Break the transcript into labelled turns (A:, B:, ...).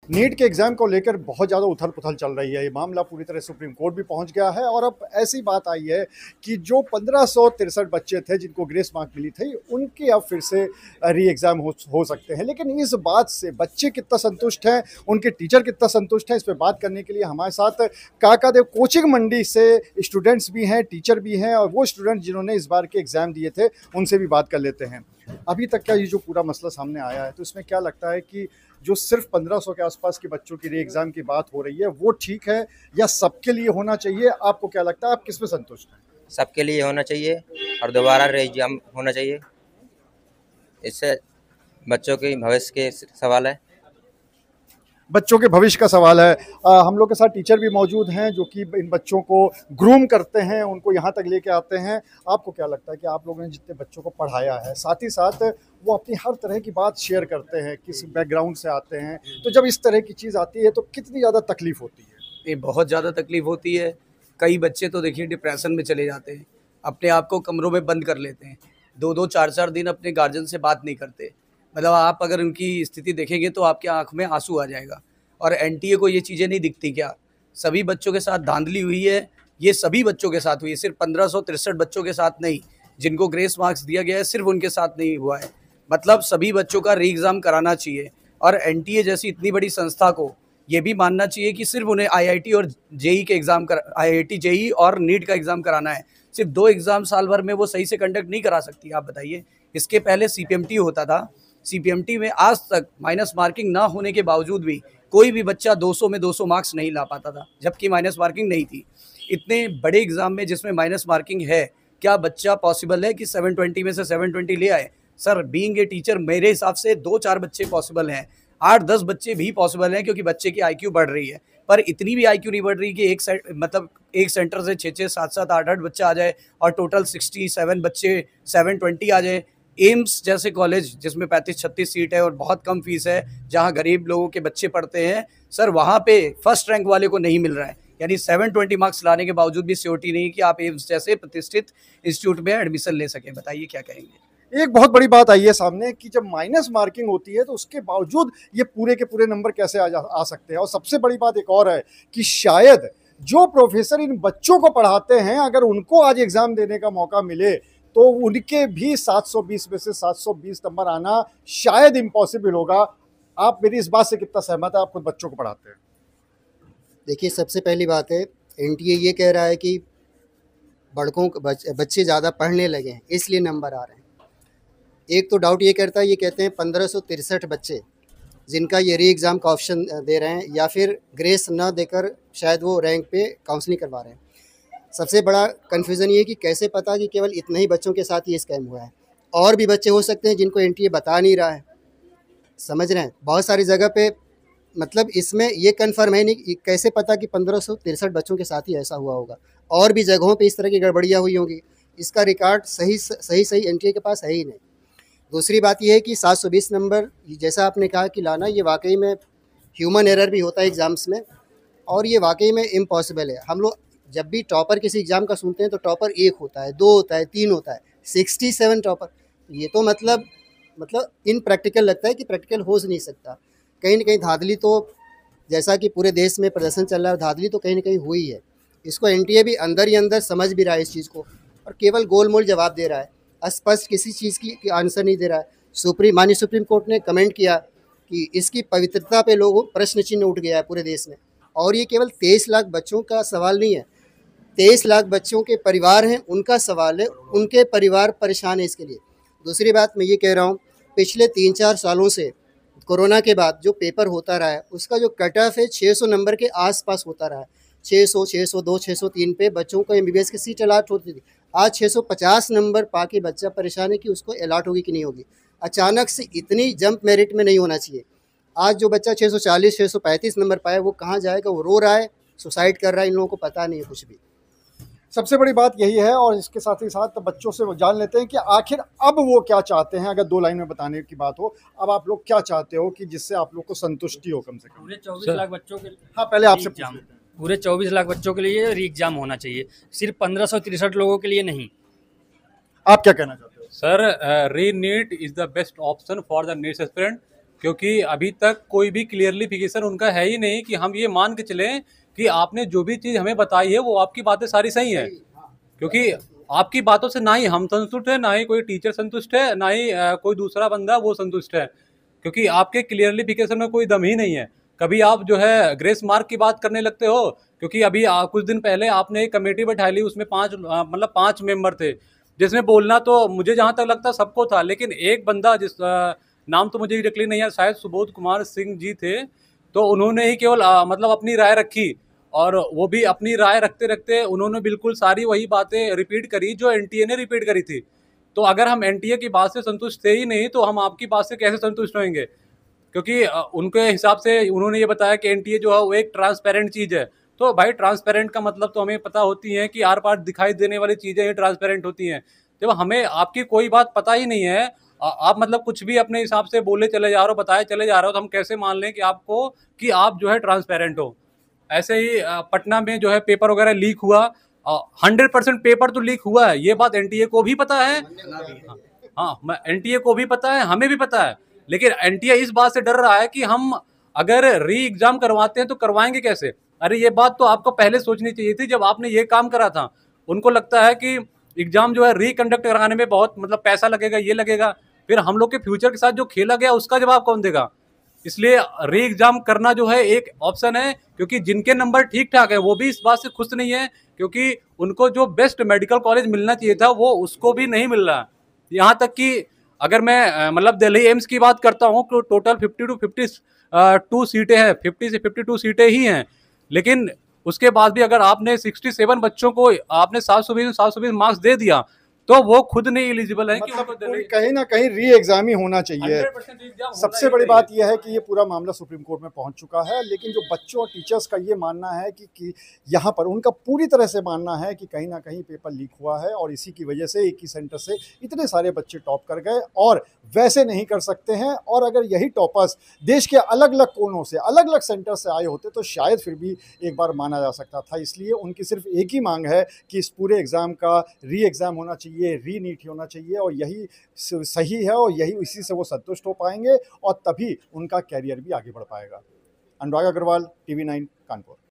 A: NEET के exam को लेकर बहुत ज़्यादा उथल पुथल चल रही है। ये मामला पूरी तरह सुप्रीम कोर्ट भी पहुंच गया है और अब ऐसी बात आई है कि जो 1563 बच्चे थे जिनको ग्रेस मार्क मिली थी, उनके अब फिर से री एग्ज़ाम हो सकते हैं। लेकिन इस बात से बच्चे कितना संतुष्ट हैं, उनके टीचर कितना संतुष्ट हैं, इस पर बात करने के लिए हमारे साथ काकादेव कोचिंग मंडी से स्टूडेंट्स भी हैं, टीचर भी हैं और वो स्टूडेंट जिन्होंने इस बार के एग्ज़ाम दिए थे उनसे भी बात कर लेते हैं। अभी तक का ये जो पूरा मसला सामने आया है, तो इसमें क्या लगता है कि जो सिर्फ 1500 के आसपास के बच्चों की री एग्ज़ाम की बात हो रही है वो ठीक है या सबके लिए होना चाहिए? आपको क्या लगता है, आप किस पे संतुष्ट हैं?
B: सबके लिए होना चाहिए और दोबारा री एग्जाम होना चाहिए। इससे बच्चों के भविष्य के सवाल है।
A: बच्चों के भविष्य का सवाल है। हम लोग के साथ टीचर भी मौजूद हैं जो कि इन बच्चों को ग्रूम करते हैं, उनको यहाँ तक लेके आते हैं। आपको क्या लगता है कि आप लोगों ने जितने बच्चों को पढ़ाया है, साथ ही साथ वो अपनी हर तरह की बात शेयर करते हैं, किस बैकग्राउंड से आते हैं, तो जब इस तरह की चीज़ आती है तो कितनी ज़्यादा तकलीफ होती है?
C: ये बहुत ज़्यादा तकलीफ होती है। कई बच्चे तो देखिए डिप्रेशन में चले जाते हैं, अपने आप को कमरों में बंद कर लेते हैं, 2-2 4-4 दिन अपने गार्जियन से बात नहीं करते। मतलब आप अगर उनकी स्थिति देखेंगे तो आपकी आँख में आंसू आ जाएगा। और एनटीए को ये चीज़ें नहीं दिखती क्या? सभी बच्चों के साथ धांधली हुई है, ये सभी बच्चों के साथ हुई है, सिर्फ 1563 बच्चों के साथ नहीं। जिनको ग्रेस मार्क्स दिया गया है सिर्फ उनके साथ नहीं हुआ है। मतलब सभी बच्चों का री एग्ज़ाम कराना चाहिए और एनटीए जैसी इतनी बड़ी संस्था को ये भी मानना चाहिए कि सिर्फ उन्हें आईआईटी और जेई के एग्ज़ाम आईआईटी जेई और नीट का एग्ज़ाम कराना है। सिर्फ 2 एग्ज़ाम साल भर में वो सही से कंडक्ट नहीं करा सकती। आप बताइए, इसके पहले सीपीएमटी होता था। सीपीएमटी में आज तक माइनस मार्किंग ना होने के बावजूद भी कोई भी बच्चा 200 में 200 मार्क्स नहीं ला पाता था, जबकि माइनस मार्किंग नहीं थी। इतने बड़े एग्ज़ाम में जिसमें माइनस मार्किंग है, क्या बच्चा पॉसिबल है कि 720 में से 720 ले आए? सर, बीइंग ए टीचर मेरे हिसाब से 2-4 बच्चे पॉसिबल हैं, 8-10 बच्चे भी पॉसिबल हैं, क्योंकि बच्चे की आईक्यू बढ़ रही है। पर इतनी भी आईक्यू नहीं बढ़ रही कि एक सेंटर से 6-6, 7-7, 8-8 बच्चा आ जाए और टोटल 67 बच्चे 720 आ जाए। एम्स जैसे कॉलेज जिसमें 35-36 सीट है और बहुत कम फीस है, जहां गरीब लोगों के बच्चे पढ़ते हैं, सर वहां पे फर्स्ट रैंक वाले को नहीं मिल रहा है। यानी 720 मार्क्स लाने के बावजूद भी श्योरिटी नहीं कि आप एम्स जैसे प्रतिष्ठित इंस्टीट्यूट में एडमिशन ले सकें। बताइए क्या कहेंगे?
A: एक बहुत बड़ी बात आई है सामने कि जब माइनस मार्किंग होती है तो उसके बावजूद ये पूरे के पूरे नंबर कैसे आ सकते हैं। और सबसे बड़ी बात एक और है कि शायद जो प्रोफेसर इन बच्चों को पढ़ाते हैं, अगर उनको आज एग्जाम देने का मौका मिले तो उनके भी 720 में से 720 नंबर आना शायद इम्पॉसिबल होगा। आप मेरी इस बात से कितना सहमत है? आप खुद बच्चों को पढ़ाते हैं।
D: देखिए, सबसे पहली बात है, एनटीए ये कह रहा है कि बच्चे ज़्यादा पढ़ने लगे हैं इसलिए नंबर आ रहे हैं। एक तो डाउट ये करता है, ये कहते हैं 1563 बच्चे जिनका ये री एग्ज़ाम का ऑप्शन दे रहे हैं, या फिर ग्रेस न देकर शायद वो रैंक पे काउंसलिंग करवा रहे हैं। सबसे बड़ा कन्फ्यूज़न ये है कि कैसे पता कि केवल इतने ही बच्चों के साथ ये स्कैम हुआ है। और भी बच्चे हो सकते हैं जिनको एनटीए बता नहीं रहा है, समझ रहे हैं? बहुत सारी जगह पे मतलब इसमें ये कन्फर्म है नहीं कि कैसे पता कि 1563 बच्चों के साथ ही ऐसा हुआ होगा। और भी जगहों पे इस तरह की गड़बड़ियाँ हुई होंगी, इसका रिकॉर्ड सही एनटीए के पास है ही नहीं। दूसरी बात यह है कि 720 नंबर जैसा आपने कहा कि लाना, ये वाकई में ह्यूमन एरर भी होता है एग्ज़ाम्स में, और ये वाकई में इम्पॉसिबल है। हम लोग जब भी टॉपर किसी एग्ज़ाम का सुनते हैं तो टॉपर 1 होता है, 2 होता है, 3 होता है, 67 टॉपर। ये तो मतलब इनप्रैक्टिकल लगता है कि प्रैक्टिकल हो नहीं सकता। कहीं न कहीं धांधली तो, जैसा कि पूरे देश में प्रदर्शन चल रहा है, धांधली तो कहीं न कहीं हुई है। इसको एनटीए भी अंदर ही अंदर समझ भी रहा है इस चीज़ को, और केवल गोल-मोल जवाब दे रहा है, स्पष्ट किसी चीज़ की आंसर नहीं दे रहा है। माननीय सुप्रीम कोर्ट ने कमेंट किया कि इसकी पवित्रता पे लोगों प्रश्न चिन्ह उठ गया है पूरे देश में। और ये केवल 23 लाख बच्चों का सवाल नहीं है, 23 लाख बच्चों के परिवार हैं, उनका सवाल है, उनके परिवार परेशान है इसके लिए। दूसरी बात मैं ये कह रहा हूँ, पिछले 3-4 सालों से कोरोना के बाद जो पेपर होता रहा है, उसका जो कट ऑफ है 600 नंबर के आसपास होता रहा है। 600, 602, 603 पे बच्चों को एमबीबीएस की सीट अलॉट होती थी। आज 650 नंबर पाके बच्चा परेशान है कि उसको अलॉट होगी कि नहीं होगी। अचानक से इतनी जंप मेरिट में नहीं होना चाहिए। आज जो बच्चा 640, 635 नंबर पाए, वो कहाँ जाएगा? वो रो रहा है, सुसाइड कर रहा है, इन लोगों को पता नहीं है कुछ भी।
A: सबसे बड़ी बात यही है, और इसके साथ ही साथ बच्चों से वो जान लेते हैं कि आखिर अब वो क्या चाहते हैं। अगर 2 लाइन में बताने की बात हो, अब आप लोग क्या चाहते हो कि जिससे आप लोग को संतुष्टि हो कम से कम?
E: पूरे 24 लाख बच्चों के,
A: हाँ, पहले आपसे पूछ लेते हैं।
E: पूरे 24 लाख बच्चों के लिए री एग्जाम होना चाहिए, सिर्फ 1563 लोगों के लिए नहीं।
A: आप क्या कहना चाहते हो?
F: Sir, re-NEET is the best option for the NEET aspirant क्योंकि अभी तक कोई भी क्लियरलिफिकेशन उनका है ही नहीं कि हम ये मान के चलें कि आपने जो भी चीज़ हमें बताई है वो आपकी बातें सारी सही हैं, क्योंकि आपकी बातों से ना ही हम संतुष्ट है, ना ही कोई टीचर संतुष्ट है, ना ही कोई दूसरा बंदा वो संतुष्ट है, क्योंकि आपके क्लियरलिफिकेशन में कोई दम ही नहीं है। कभी आप जो है ग्रेस मार्क की बात करने लगते हो, क्योंकि अभी कुछ दिन पहले आपने एक कमेटी बैठा ली, उसमें 5 मेंबर थे, जिसमें बोलना तो मुझे जहाँ तक लगता सबको था, लेकिन एक बंदा जिस नाम तो मुझे एग्जैक्टली नहीं है, शायद सुबोध कुमार सिंह जी थे, तो उन्होंने ही केवल मतलब अपनी राय रखी, और वो भी अपनी राय रखते रखते उन्होंने बिल्कुल सारी वही बातें रिपीट करी जो एनटीए ने रिपीट करी थी। तो अगर हम एनटीए की बात से संतुष्ट थे ही नहीं तो हम आपकी बात से कैसे संतुष्ट होंगे, क्योंकि उनके हिसाब से उन्होंने ये बताया कि एनटीए जो है वो एक ट्रांसपेरेंट चीज़ है। तो भाई ट्रांसपेरेंट का मतलब तो हमें पता होती है कि आर पार दिखाई देने वाली चीज़ें ही ट्रांसपेरेंट होती हैं। जब हमें आपकी कोई बात पता ही नहीं है, आप मतलब कुछ भी अपने हिसाब से बोले चले जा रहे हो, बताए चले जा रहे हो, तो हम कैसे मान लें कि आपको कि आप जो है ट्रांसपेरेंट हो। ऐसे ही पटना में जो है पेपर वगैरह लीक हुआ, 100% पेपर तो लीक हुआ है, ये बात एनटीए को भी पता है। हाँ, एनटीए को भी पता है, हमें भी पता है, लेकिन एनटीए इस बात से डर रहा है कि हम अगर री एग्जाम करवाते हैं तो करवाएंगे कैसे। अरे ये बात तो आपको पहले सोचनी चाहिए थी जब आपने ये काम करा था। उनको लगता है कि एग्जाम जो है रिकंडक्ट कराने में बहुत मतलब पैसा लगेगा, ये लगेगा, फिर हम लोग के फ्यूचर के साथ जो खेला गया उसका जवाब कौन देगा। इसलिए री एग्जाम करना जो है एक ऑप्शन है, क्योंकि जिनके नंबर ठीक ठाक है वो भी इस बात से खुश नहीं है, क्योंकि उनको जो बेस्ट मेडिकल कॉलेज मिलना चाहिए था वो उसको भी नहीं मिल रहा। यहाँ तक कि अगर मैं मतलब दिल्ली एम्स की बात करता हूँ तो टोटल 50 to 52 सीटें हैं, 50 से 52 सीटें ही हैं, लेकिन उसके बाद भी अगर आपने 67 बच्चों को आपने 720 मार्क्स दे दिया तो वो खुद नहीं एलिजिबल है कि
A: मतलब
F: उनको दिल्ली
A: कहीं ना कहीं री एग्जाम ही होना चाहिए।
F: 100% एग्जाम होना
A: सबसे
F: ही
A: बड़ी
F: चाहिए।
A: बात यह है कि ये पूरा मामला सुप्रीम कोर्ट में पहुंच चुका है, लेकिन जो बच्चों और टीचर्स का ये मानना है कि यहाँ पर उनका पूरी तरह से मानना है कि कहीं ना कहीं पेपर लीक हुआ है और इसी की वजह से एक ही सेंटर से इतने सारे बच्चे टॉप कर गए और वैसे नहीं कर सकते हैं। और अगर यही टॉपर्स देश के अलग अलग कोनों से अलग अलग सेंटर से आए होते तो शायद फिर भी एक बार माना जा सकता था। इसलिए उनकी सिर्फ एक ही मांग है कि इस पूरे एग्ज़ाम का री एग्ज़ाम होना चाहिए, री नीट होना चाहिए, और यही सही है और यही इसी से वो संतुष्ट हो पाएंगे और तभी उनका कैरियर भी आगे बढ़ पाएगा। अनुराग अग्रवाल, TV9 कानपुर।